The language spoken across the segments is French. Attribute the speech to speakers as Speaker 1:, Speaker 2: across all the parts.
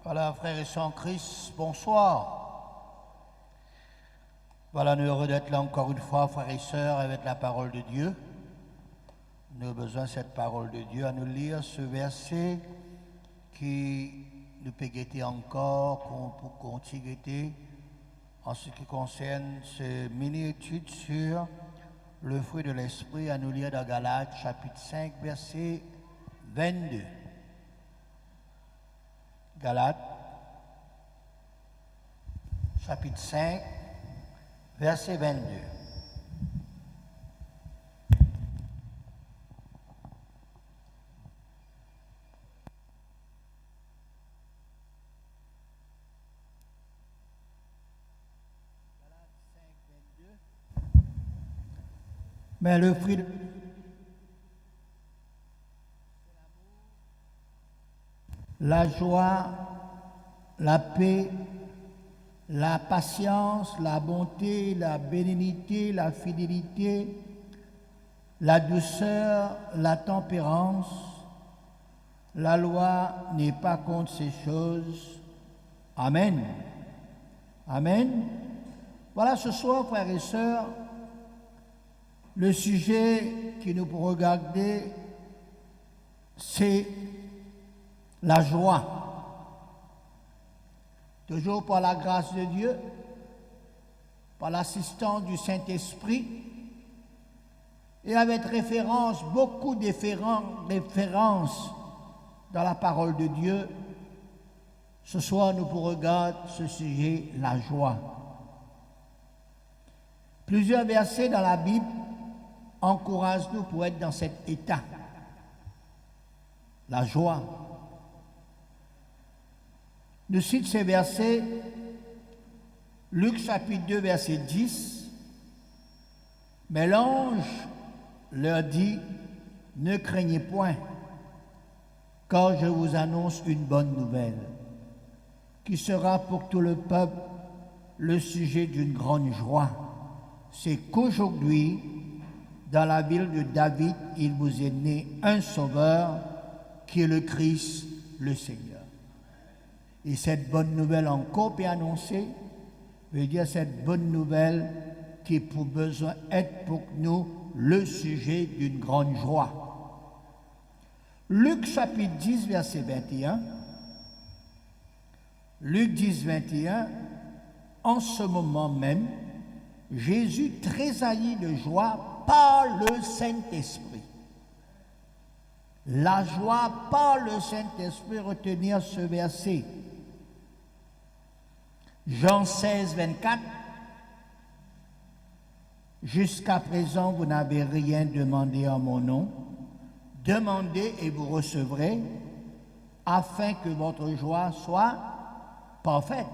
Speaker 1: Voilà, frères et sœurs en Christ, bonsoir. Voilà, nous heureux d'être là encore une fois, frères et sœurs, avec la parole de Dieu. Nous avons besoin de cette parole de Dieu à nous lire ce verset qui nous peut guetter encore, pour continuer en ce qui concerne ce mini-étude sur le fruit de l'esprit à nous lire dans Galates chapitre 5, verset 22. Galates, chapitre 5, verset 22. Mais le fruit de la joie, la paix, la patience, la bonté, la bénignité, la fidélité, la douceur, la tempérance. La loi n'est pas contre ces choses. Amen. Amen. Voilà ce soir, frères et sœurs, le sujet que nous pourrons regarder, c'est la joie. Toujours par la grâce de Dieu, par l'assistance du Saint-Esprit, et avec référence, beaucoup de références dans la parole de Dieu. Ce soir, nous pourrons regarder ce sujet, la joie. Plusieurs versets dans la Bible encouragent-nous pour être dans cet état. La joie. Nous citons ces versets, Luc chapitre 2, verset 10. Mais l'ange leur dit, ne craignez point, car je vous annonce une bonne nouvelle, qui sera pour tout le peuple le sujet d'une grande joie. C'est qu'aujourd'hui, dans la ville de David, il vous est né un sauveur, qui est le Christ, le Seigneur. Et cette bonne nouvelle encore peut annoncer, veut dire cette bonne nouvelle qui pour besoin être pour nous le sujet d'une grande joie. Luc chapitre 10, verset 21. Luc 10, 21. En ce moment même, Jésus tressaillit de joie par le Saint-Esprit. La joie par le Saint-Esprit, retenir ce verset. Jean 16, 24. Jusqu'à présent, vous n'avez rien demandé en mon nom. Demandez et vous recevrez, afin que votre joie soit parfaite.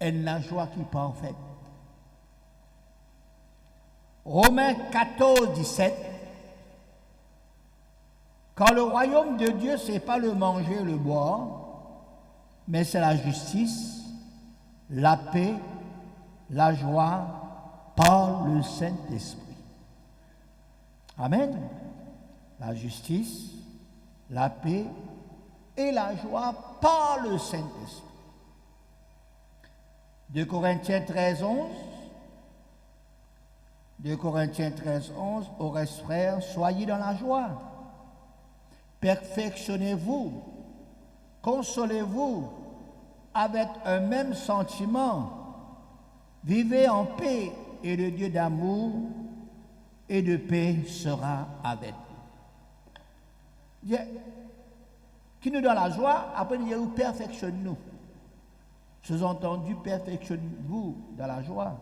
Speaker 1: Et la joie qui est parfaite. Romains 14, 17. Car le royaume de Dieu, ce n'est pas le manger et le boire, mais c'est la justice, la paix, la joie par le Saint-Esprit. Amen. La justice, la paix et la joie par le Saint-Esprit. 2 Corinthiens 13, 11. 2 Corinthiens 13, 11. Au reste, frères, soyez dans la joie. Perfectionnez-vous. Consolez-vous avec un même sentiment. Vivez en paix et le Dieu d'amour et de paix sera avec vous. Qui nous donne la joie, après il dit, perfectionne-nous. Sous-entendu, perfectionne-vous dans la joie.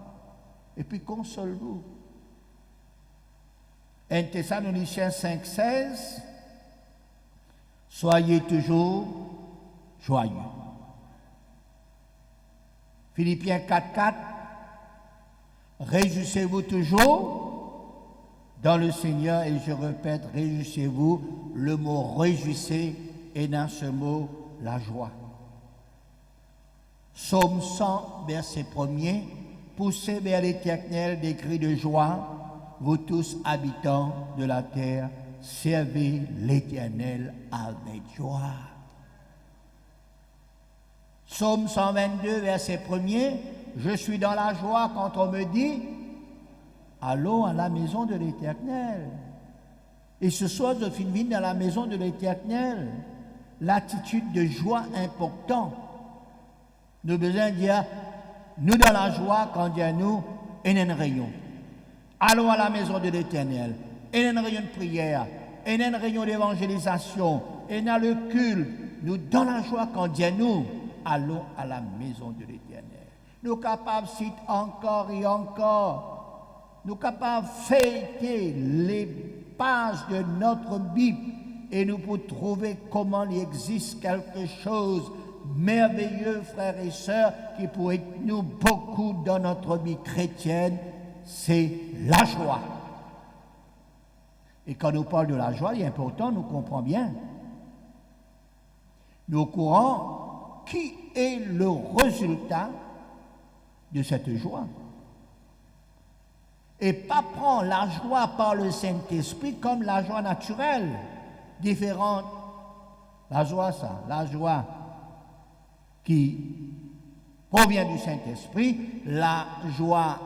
Speaker 1: Et puis console-vous. 1 Thessaloniciens 5, 16. Soyez toujours joyeux. Philippiens 4, 4. Réjouissez-vous toujours dans le Seigneur, et je répète, réjouissez-vous. Le mot réjouissez est dans ce mot la joie. Psaume 100, verset 1er. Poussez vers l'Éternel des cris de joie, vous tous habitants de la terre, servez l'Éternel avec joie. Psaume 122, verset 1er, je suis dans la joie quand on me dit, allons à la maison de l'Éternel. Et ce soir, je finis dans la maison de l'Éternel. L'attitude de joie importante. Nous besoin de dire, nous dans la joie quand Dieu nous, et un rayon. Allons à la maison de l'Éternel. Et un rayon de prière. Et un rayon d'évangélisation. Et dans le culte. Nous dans la joie quand Dieu nous, allons à la maison de l'Éternel. Nous sommes capables de citer encore et encore. Nous sommes capables de fêter les pages de notre Bible et nous pouvons trouver comment il existe quelque chose de merveilleux, frères et sœurs, qui pourrait nous beaucoup dans notre vie chrétienne, c'est la joie. Et quand nous parlons de la joie, il est important, nous comprenons bien. Nous au courant qui est le résultat de cette joie. Et pas prendre la joie par le Saint-Esprit comme la joie naturelle, différente. La joie, ça, la joie qui provient du Saint-Esprit, la joie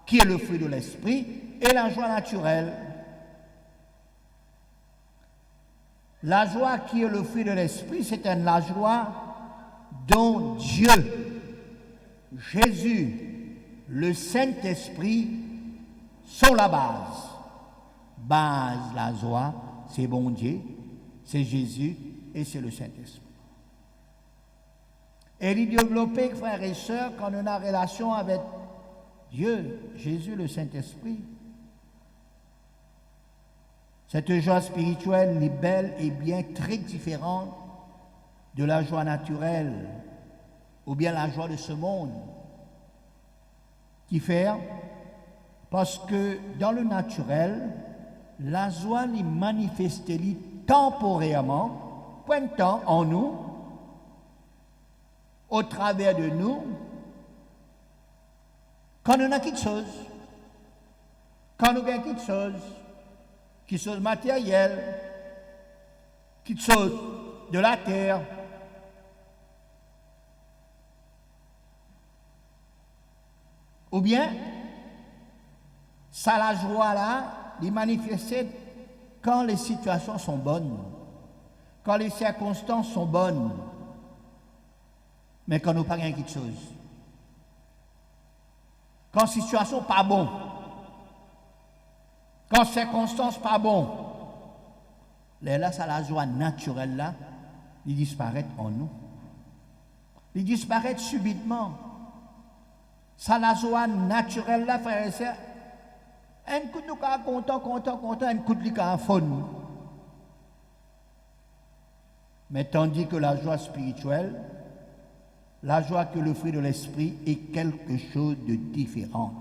Speaker 1: qui est le fruit de l'Esprit, et la joie naturelle. La joie qui est le fruit de l'Esprit, c'est la joie dont Dieu, Jésus, le Saint-Esprit sont la base. Base, la joie, c'est bon Dieu, c'est Jésus et c'est le Saint-Esprit. Et il développé, frères et sœurs, quand on a relation avec Dieu, Jésus, le Saint-Esprit, cette joie spirituelle est belle et bien très différente de la joie naturelle ou bien la joie de ce monde. Qui fait? Parce que dans le naturel, la joie est manifestée temporairement, point de temps en nous, au travers de nous, quand on a quelque chose, quand nous avons quelque chose matériel, quelque chose de la terre, ou bien, ça la joie là, les manifester quand les situations sont bonnes, quand les circonstances sont bonnes, mais quand nous parlons quelque chose. Quand la situation n'est pas bonne, quand les circonstances ne sont pas bonnes, là, ça la joie naturelle là, il disparaît en nous. Il disparaît subitement. Ça la joie naturelle là, frère et sœur. Un coup de nous content, un coup de nous en faune. Mais tandis que la joie spirituelle, la joie que le fruit de l'esprit est quelque chose de différent.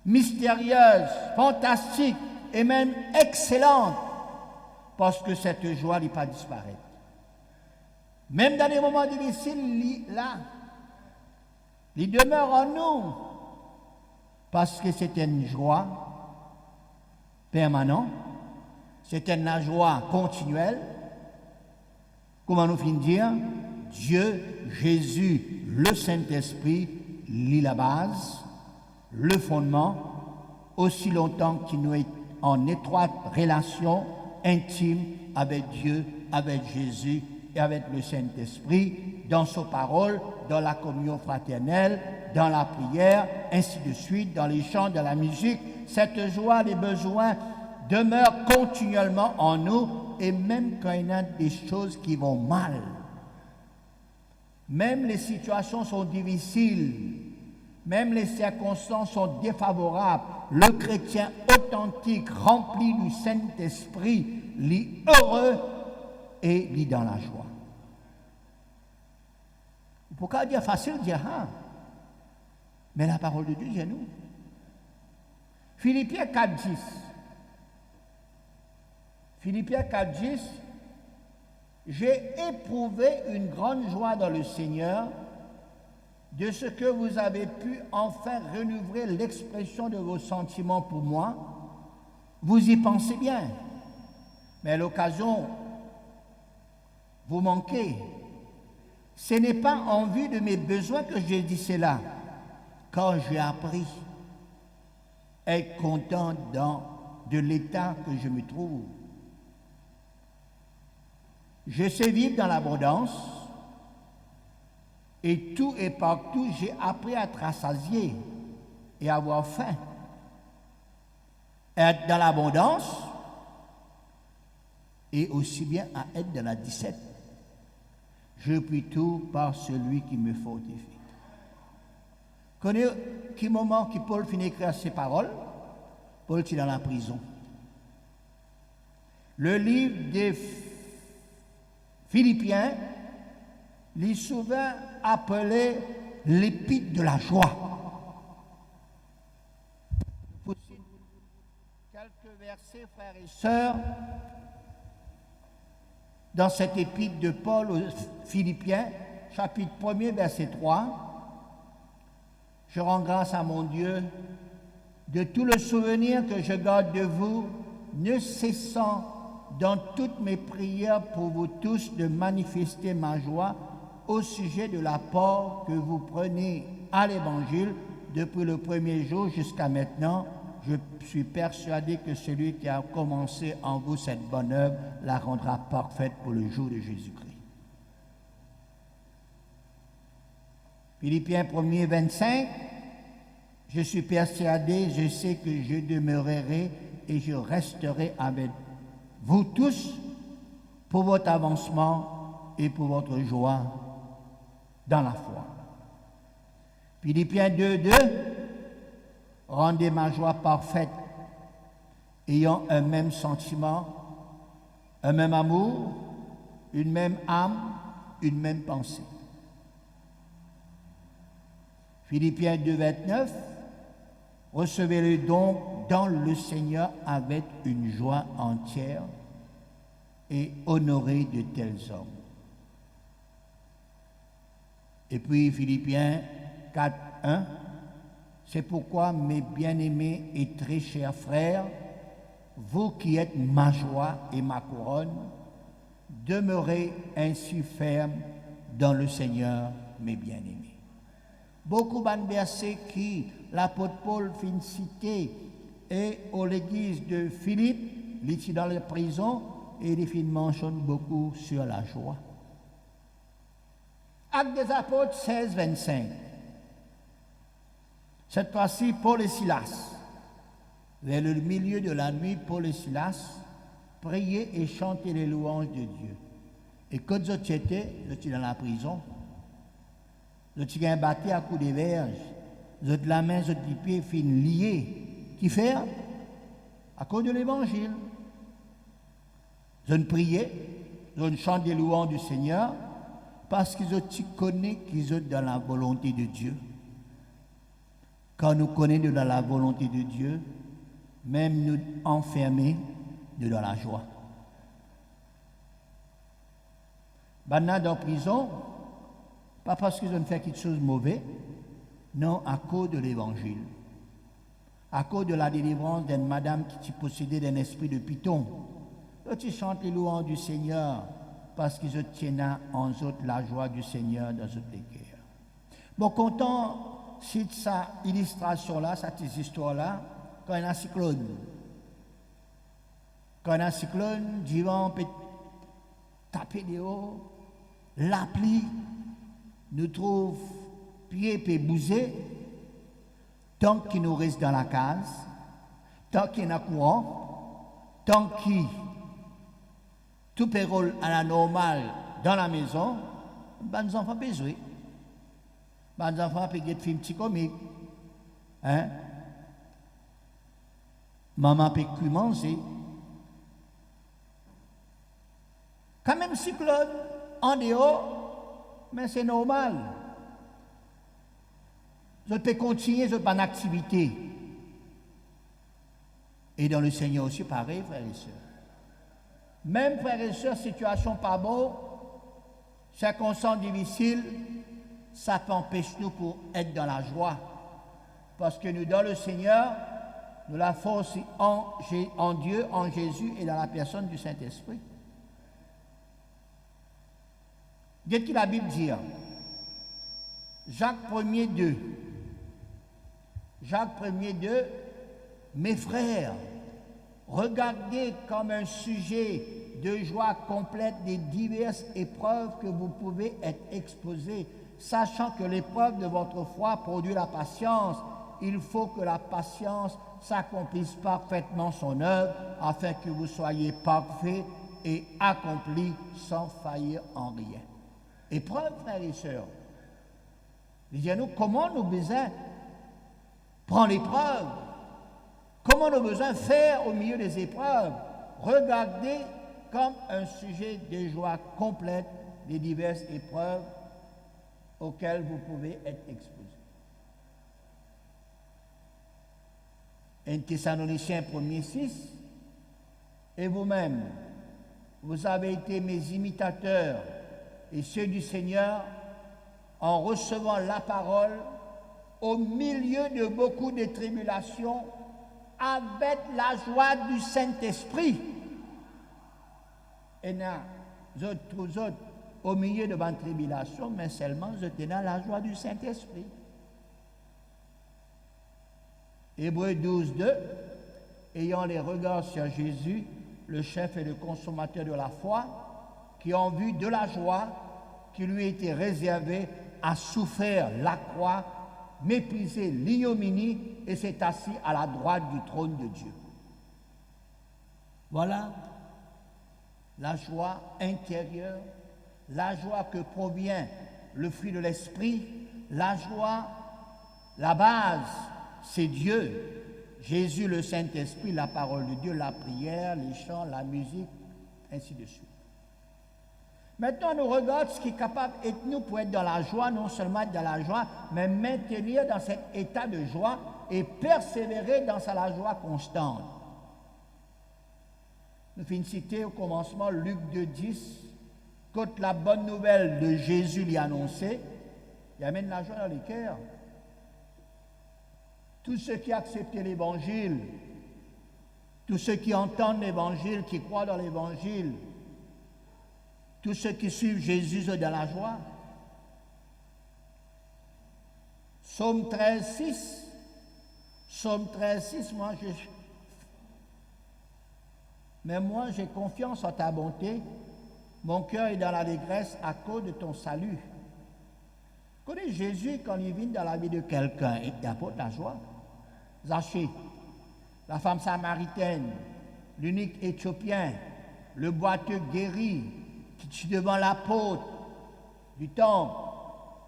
Speaker 1: Mystérieuse, fantastique et même excellente, parce que cette joie n'est pas disparaître. Même dans les moments difficiles, là, il demeure en nous, parce que c'est une joie permanente, c'est une joie continuelle. Comment nous finissons de dire? Dieu, Jésus, le Saint-Esprit, lit la base, le fondement, aussi longtemps qu'il nous est en étroite relation intime avec Dieu, avec Jésus et avec le Saint-Esprit, dans sa parole, dans la communion fraternelle, dans la prière, ainsi de suite, dans les chants, dans la musique. Cette joie, les besoins demeurent continuellement en nous, et même quand il y a des choses qui vont mal, même les situations sont difficiles, même les circonstances sont défavorables, le chrétien authentique, rempli du Saint-Esprit, lit heureux et lit dans la joie. Pourquoi dire facile dire ah, mais la parole de Dieu dit nous. Philippiens 4:10. Philippiens 4:10. J'ai éprouvé une grande joie dans le Seigneur de ce que vous avez pu enfin renouveler l'expression de vos sentiments pour moi. Vous y pensez bien, mais à l'occasion, vous manquez. Ce n'est pas en vue de mes besoins que j'ai dit cela, quand j'ai appris à être content de l'état que je me trouve. Je sais vivre dans l'abondance et tout et partout, j'ai appris à être rassasié et à avoir faim. Être dans l'abondance et aussi bien à être dans la disette. Je puis tout par celui qui me fortifie. Connais quel moment que Paul finit d'écrire ces paroles? Paul est dans la prison. Le livre des Philippiens, il est souvent appelé l'épître de la joie. Je vous cite quelques versets, frères et sœurs, dans cette épître de Paul aux Philippiens, chapitre 1er, verset 3. Je rends grâce à mon Dieu de tout le souvenir que je garde de vous, ne cessant dans toutes mes prières pour vous tous de manifester ma joie au sujet de l'apport que vous prenez à l'Évangile depuis le premier jour jusqu'à maintenant. Je suis persuadé que celui qui a commencé en vous cette bonne œuvre la rendra parfaite pour le jour de Jésus-Christ. Philippiens 1er, 25. Je suis persuadé, je sais que je demeurerai et je resterai avec vous tous pour votre avancement et pour votre joie dans la foi. Philippiens 2, 2. Rendez ma joie parfaite, ayant un même sentiment, un même amour, une même âme, une même pensée. Philippiens 2, 29. Recevez-le donc dans le Seigneur avec une joie entière et honorez de tels hommes. Et puis Philippiens 4, 1. C'est pourquoi, mes bien-aimés et très chers frères, vous qui êtes ma joie et ma couronne, demeurez ainsi fermes dans le Seigneur, mes bien-aimés. Beaucoup de versets qui l'apôtre Paul fin cité et à l'église de Philippe, il est dans la prison et il mentionne beaucoup sur la joie. Actes des apôtres 16, 25. Cette fois-ci, Paul et Silas, vers le milieu de la nuit, Paul et Silas priaient et chantaient les louanges de Dieu. Et quand ils étaient dans la prison, ils étaient battus à coups de verge, ils étaient la main, ils étaient les pieds, fin liés. Qui fait? À cause de l'évangile. Ils ont prié, ils ont chanté les louanges du Seigneur, parce qu'ils ont connu qu'ils sont dans la volonté de Dieu. Quand nous connaissons dans la volonté de Dieu, même nous enfermés dans la joie. Maintenant, dans la prison, pas parce qu'ils ont fait quelque chose de mauvais, non, à cause de l'évangile. À cause de la délivrance d'une madame qui possédait d'un esprit de python. Ils chantent les louanges du Seigneur parce qu'ils tiennent en eux la joie du Seigneur dans toutes les guerres. Bon, content. C'est cette illustration-là, cette histoire-là, quand il y a un cyclone. Quand il y a un cyclone, Divan peut taper dehors, la pluie nous trouve pieds et bouser, tant qu'il nous reste dans la case, tant qu'il y a courant, tant qu'il tout pérole à la normale dans la maison, ben nous n'avons pas besoin. Les enfants peuvent faire des films petits comiques. Hein? Maman peut manger. Quand même cyclone en dehors, mais c'est normal. Je peux continuer je pas activité. Et dans le Seigneur aussi, pareil, frères et sœurs. Même frères et sœurs, situation pas bonne, circonstances difficiles, ça peut empêcher nous pour être dans la joie. Parce que nous, dans le Seigneur, nous la force en Dieu, en Jésus et dans la personne du Saint-Esprit. Qu'est-ce que la Bible dit? Jacques 1er 2. Jacques 1er 2. Mes frères, regardez comme un sujet de joie complète les diverses épreuves que vous pouvez être exposés, sachant que l'épreuve de votre foi produit la patience. Il faut que la patience s'accomplisse parfaitement son œuvre, afin que vous soyez parfaits et accomplis sans faillir en rien. Épreuve, frères et sœurs. Disons-nous, comment nous besoin prendre l'épreuve? Comment nous besoin faire au milieu des épreuves? Regardez comme un sujet de joie complète les diverses épreuves auxquelles vous pouvez être exposés. 1 Thessaloniciens 1er 6. Et vous-même, vous avez été mes imitateurs et ceux du Seigneur en recevant la parole au milieu de beaucoup de tribulations avec la joie du Saint-Esprit. Et nous autres, au milieu de votre tribulation, mais seulement je tenais la joie du Saint-Esprit. Hébreux 12, 2. Ayant les regards sur Jésus, le chef et le consommateur de la foi, qui en vue de la joie qui lui était réservée, a souffert la croix, méprisé l'ignominie et s'est assis à la droite du trône de Dieu. Voilà la joie intérieure, la joie que provient le fruit de l'esprit, la joie, la base, c'est Dieu. Jésus, le Saint-Esprit, la parole de Dieu, la prière, les chants, la musique, ainsi de suite. Maintenant, nous regardons ce qui est capable d'être nous pour être dans la joie, non seulement être dans la joie, mais maintenir dans cet état de joie et persévérer dans la joie constante. Nous finissons citer au commencement Luc 2,10, quand la bonne nouvelle de Jésus lui annoncée, il amène la joie dans les cœurs. Tous ceux qui acceptent l'Évangile, tous ceux qui entendent l'Évangile, qui croient dans l'Évangile, tous ceux qui suivent Jésus sont dans la joie. Psaume 13,6. Psaume 13,6, moi j'ai confiance en ta bonté. Mon cœur est dans l'allégresse à cause de ton salut. Connais Jésus quand il vient dans la vie de quelqu'un, il apporte la joie. Zachée, la femme samaritaine, l'unique éthiopien, le boiteux guéri, qui tue devant l'apôtre du temple,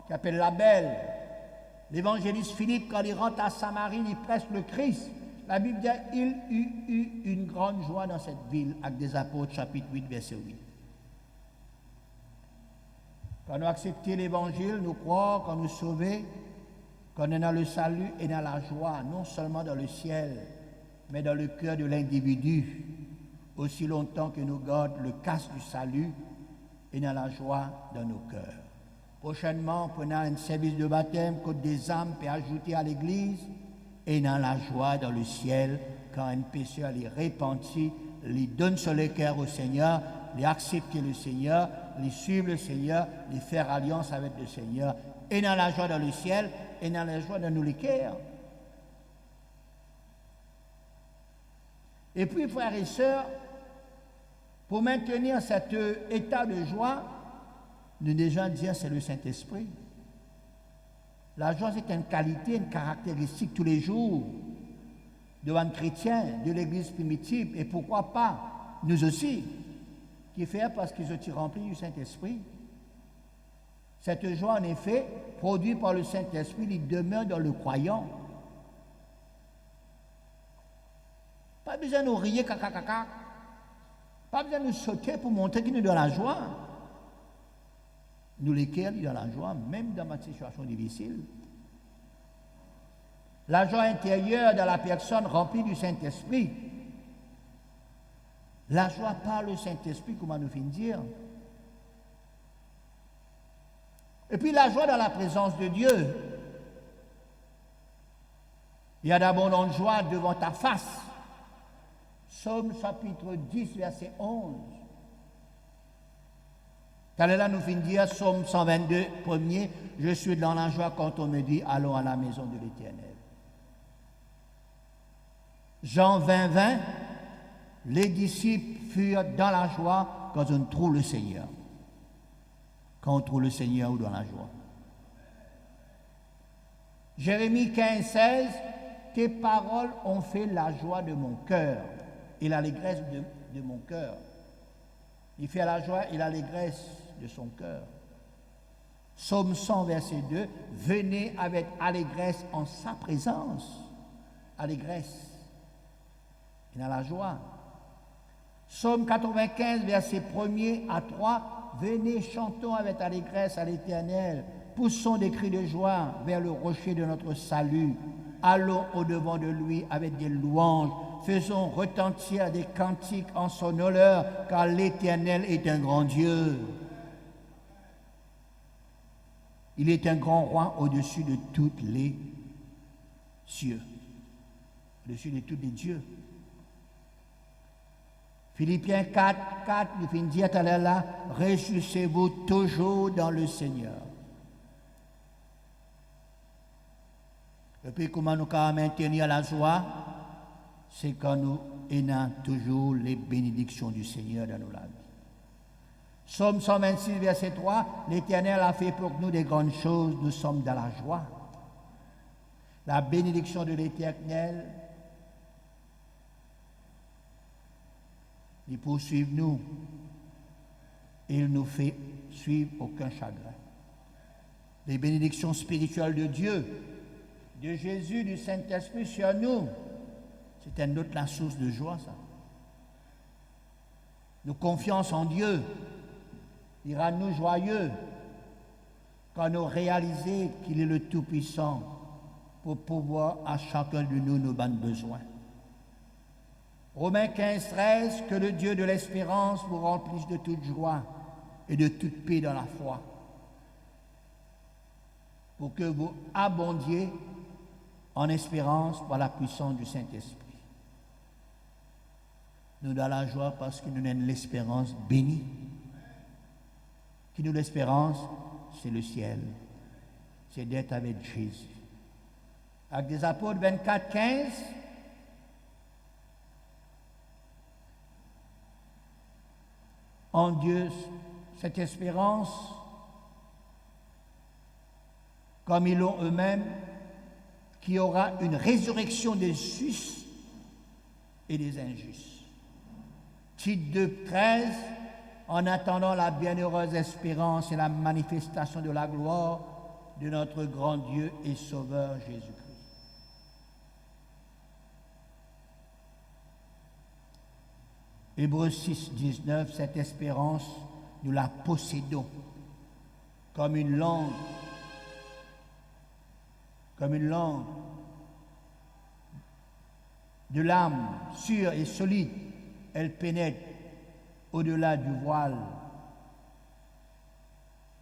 Speaker 1: qui appelle la belle. L'évangéliste Philippe, quand il rentre à Samarie, il presse le Christ. La Bible dit il eut une grande joie dans cette ville, Actes des Apôtres, chapitre 8, verset 8. Quand nous acceptons l'Évangile, nous croyons, quand nous sauvons, qu'on est dans le salut et dans la joie, non seulement dans le ciel, mais dans le cœur de l'individu, aussi longtemps que nous gardons le casque du salut et dans la joie dans nos cœurs. Prochainement, prenons un service de baptême que des âmes peuvent ajouter à l'Église et dans la joie dans le ciel, quand un pécheur les repentit, les donne sur le cœur au Seigneur, les accepter le Seigneur, les suivre le Seigneur, les faire alliance avec le Seigneur, et dans la joie dans le ciel, et dans la joie dans nos cœurs. Et puis, frères et sœurs, pour maintenir cet état de joie, nous déjà dire c'est le Saint-Esprit. La joie, c'est une qualité, une caractéristique tous les jours de un chrétien, de l'Église primitive, et pourquoi pas nous aussi, qui fait parce qu'ils ont été remplis du Saint-Esprit. Cette joie, en effet, produite par le Saint-Esprit, il demeure dans le croyant. Pas besoin de nous rire, caca. Pas besoin de nous sauter pour montrer qu'il nous donne la joie. Nous, lesquels, nous donne la joie, même dans ma situation difficile. La joie intérieure de la personne remplie du Saint-Esprit. La joie par le Saint-Esprit, comment nous finissons dire. Et puis la joie dans la présence de Dieu. Il y a d'abondante joie devant ta face. Psaume chapitre 10, verset 11. Car là, nous finissons dire, Psaume 122, premier, je suis dans la joie quand on me dit, allons à la maison de l'Éternel. Jean 20, 20, les disciples furent dans la joie quand on trouve le Seigneur. Quand on trouve le Seigneur ou dans la joie. Jérémie 15, 16, tes paroles ont fait la joie de mon cœur et l'allégresse de mon cœur. Il fait la joie et l'allégresse de son cœur. Psaume 100, verset 2, venez avec allégresse en sa présence. Allégresse. Et dans la joie. Psaume 95, verset 1er à 3, venez, chantons avec allégresse à l'Éternel, poussons des cris de joie vers le rocher de notre salut, allons au-devant de lui avec des louanges, faisons retentir des cantiques en son honneur, car l'Éternel est un grand Dieu. Il est un grand roi au-dessus de tous les cieux, au-dessus de tous les dieux. Philippiens 4, 4, il finit dire tout à l'heure là, réjouissez-vous toujours dans le Seigneur. Et puis comment nous pouvons maintenir la joie, c'est quand nous ayons toujours les bénédictions du Seigneur dans nos vies. Psaume 126, verset 3, l'Éternel a fait pour nous des grandes choses, nous sommes dans la joie. La bénédiction de l'Éternel, il poursuit nous et il nous fait suivre aucun chagrin. Les bénédictions spirituelles de Dieu, de Jésus, du Saint-Esprit sur nous, c'est une autre la source de joie, ça. Nous confiance en Dieu, il rend nous joyeux quand nous réalisons qu'il est le Tout-Puissant pour pouvoir à chacun de nous nos besoins. Romains 15, 13, que le Dieu de l'espérance vous remplisse de toute joie et de toute paix dans la foi, pour que vous abondiez en espérance par la puissance du Saint-Esprit. Nous avons la joie parce que nous avons l'espérance bénie. Qui nous l'espérance, c'est le ciel. C'est d'être avec Jésus. Actes des Apôtres 24, 15, en Dieu, cette espérance, comme ils l'ont eux-mêmes, qu'il y aura une résurrection des justes et des injustes. Tite 2, 13, en attendant la bienheureuse espérance et la manifestation de la gloire de notre grand Dieu et Sauveur Jésus-Christ. Hébreux 6, 19, cette espérance, nous la possédons comme une langue de l'âme sûre et solide. Elle pénètre au-delà du voile,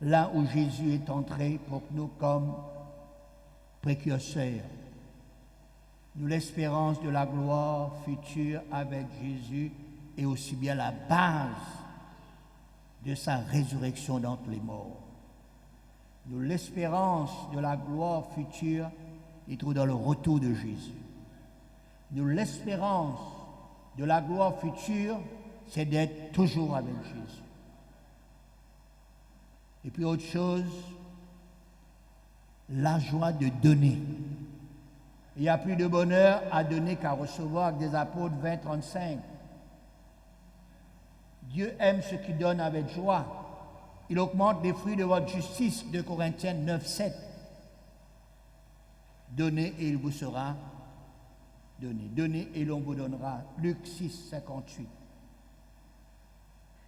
Speaker 1: là où Jésus est entré pour nous comme précurseur. Nous l'espérance de la gloire future avec Jésus et aussi bien la base de sa résurrection d'entre les morts. Nous l'espérance de la gloire future, il trouve dans le retour de Jésus. Nous l'espérance de la gloire future, c'est d'être toujours avec Jésus. Et puis autre chose, la joie de donner. Il n'y a plus de bonheur à donner qu'à recevoir, avec des Apôtres 20, 35. Dieu aime ceux qui donnent avec joie. Il augmente les fruits de votre justice, 2 Corinthiens 9, 7. Donnez et il vous sera donné. Donnez et l'on vous donnera. Luc 6, 58.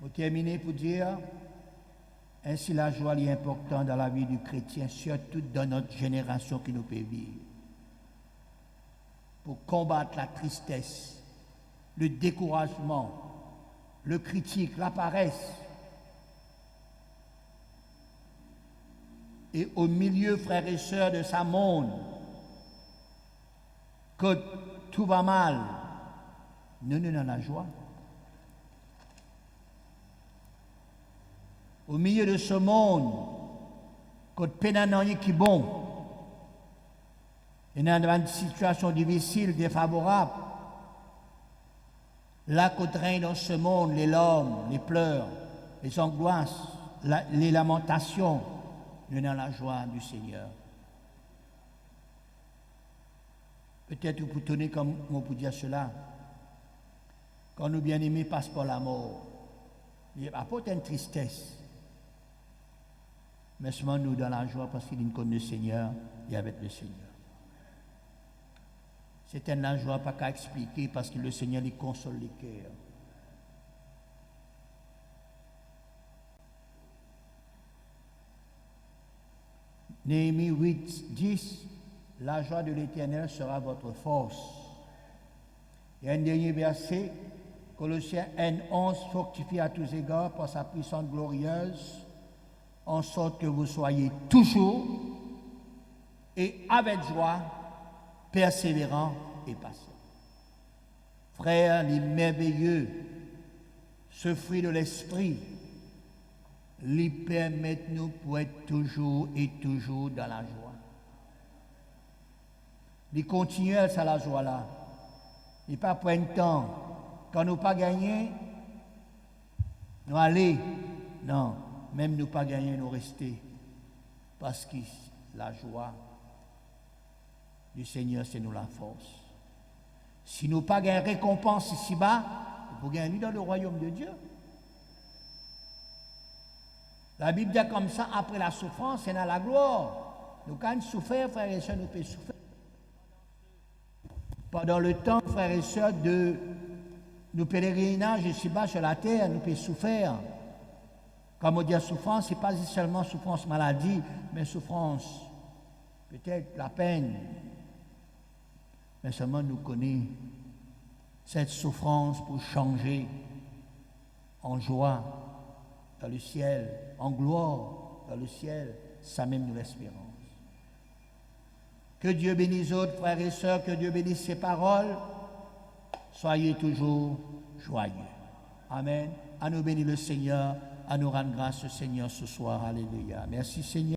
Speaker 1: Pour terminer, pour dire, ainsi la joie est importante dans la vie du chrétien, surtout dans notre génération qui nous peut vivre. Pour combattre la tristesse, le découragement, le critique, la paresse. Et au milieu, frères et sœurs de sa monde, que tout va mal, nous avons la joie. au milieu de ce monde, quand peine qui est bon, et dans une situation difficile, défavorable, là qu'on règne dans ce monde, les larmes, les pleurs, les angoisses, les lamentations, nous dans la joie du Seigneur. Peut-être vous pouvez tenir comme on peut dire cela. Quand nos bien-aimés passent par la mort, il apporte une tristesse. Mais seulement nous dans la joie parce qu'il connaît le Seigneur et avec le Seigneur. C'est une joie pas qu'à expliquer parce que le Seigneur lui console les cœurs. Néhémie 8, 10, la joie de l'Éternel sera votre force. Et un dernier verset, Colossiens N11, fortifie à tous égards par sa puissance glorieuse, en sorte que vous soyez toujours et avec joie, persévérants et patients. Frères, les merveilleux, ce fruit de l'esprit, les permettent nous pour être toujours et toujours dans la joie. Les continuels, c'est la joie là. Et pas pour un temps. Quand nous pas gagné, nous aller. Non, même nous pas gagné, nous rester. Parce que la joie du Seigneur, c'est nous la force. Si nous pas gagné récompense ici-bas, nous pouvons gagner dans le royaume de Dieu. La Bible dit comme ça, après la souffrance, c'est dans la gloire. Nous, quand nous souffrons, frères et sœurs, nous pouvons souffrir. Pendant le temps, frères et sœurs, de nos pèlerinages ici-bas sur la terre, nous pouvons souffrir. Comme on dit souffrance, ce n'est pas seulement souffrance maladie, mais souffrance, peut-être la peine. Mais seulement nous connaissons cette souffrance pour changer en joie dans le ciel, en gloire dans le ciel, ça même nous l'espérance. Que Dieu bénisse autres frères et sœurs, que Dieu bénisse ses paroles. Soyez toujours joyeux. Amen. À nous bénir le Seigneur, à nous rendre grâce au Seigneur ce soir. Alléluia. Merci Seigneur.